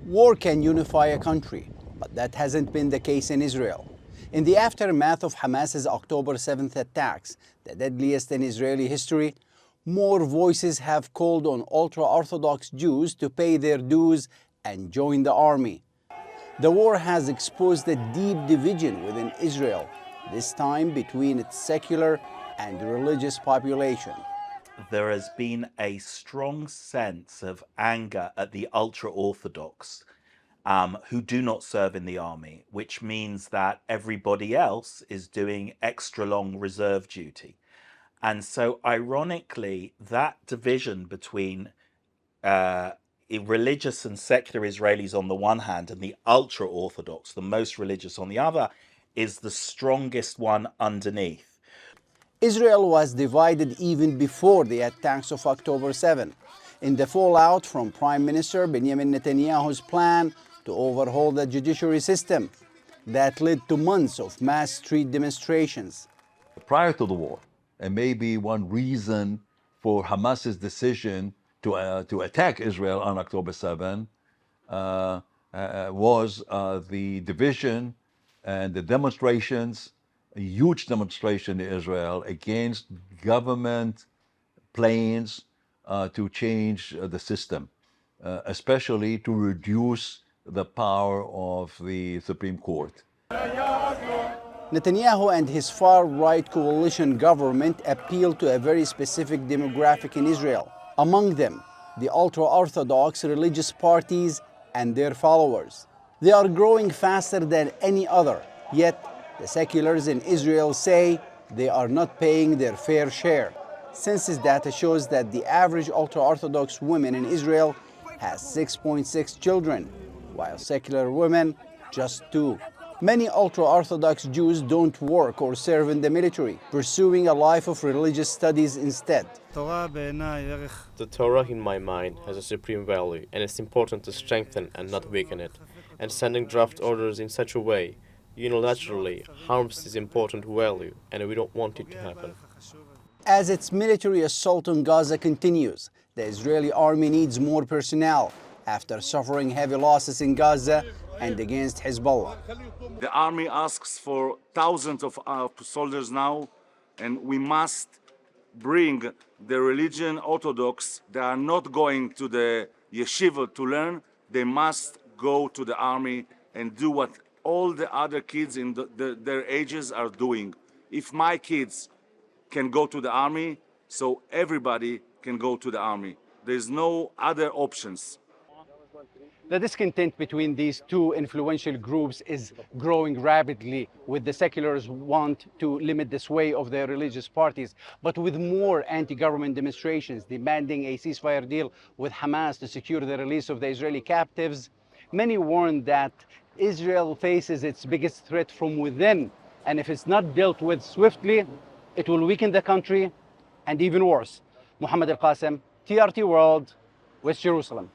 War can unify a country, but that hasn't been the case in Israel. In the aftermath of Hamas's October 7th attacks, the deadliest in Israeli history, more voices have called on ultra-Orthodox Jews to pay their dues and join the army. The war has exposed a deep division within Israel, this time between its secular and religious population. There has been a strong sense of anger at the ultra-Orthodox who do not serve in the army, which means that everybody else is doing extra long reserve duty. And so ironically, that division between religious and secular Israelis on the one hand and the ultra-Orthodox, the most religious on the other, is the strongest one underneath. Israel was divided even before the attacks of October 7, in the fallout from Prime Minister Benjamin Netanyahu's plan to overhaul the judiciary system that led to months of mass street demonstrations. Prior to the war, and maybe one reason for Hamas's decision to attack Israel on October 7 was the division and the demonstrations, a huge demonstration in Israel against government plans to change the system, especially to reduce the power of the Supreme Court. Netanyahu and his far-right coalition government appeal to a very specific demographic in Israel. Among them, the ultra-Orthodox religious parties and their followers. They are growing faster than any other, yet the seculars in Israel say they are not paying their fair share. Census data shows that the average ultra-Orthodox woman in Israel has 6.6 children, while secular women just 2. Many ultra-Orthodox Jews don't work or serve in the military, pursuing a life of religious studies instead. The Torah, in my mind, has a supreme value, and it's important to strengthen and not weaken it. And sending draft orders in such a way, unilaterally, harms this important value, and we don't want it to happen. As its military assault on Gaza continues, the Israeli army needs more personnel after suffering heavy losses in Gaza and against Hezbollah. The army asks for thousands of soldiers now, and we must bring the religion Orthodox. They are not going to the yeshiva to learn. They must go to the army and do what all the other kids in their ages are doing. If my kids can go to the army, so everybody can go to the army. There's no other options. The discontent between these two influential groups is growing rapidly, with the seculars want to limit the sway of their religious parties, but with more anti-government demonstrations demanding a ceasefire deal with Hamas to secure the release of the Israeli captives. Many warn that Israel faces its biggest threat from within, and if it's not dealt with swiftly, it will weaken the country, and even worse. Mohammad Al-Kassim, TRT World, West Jerusalem.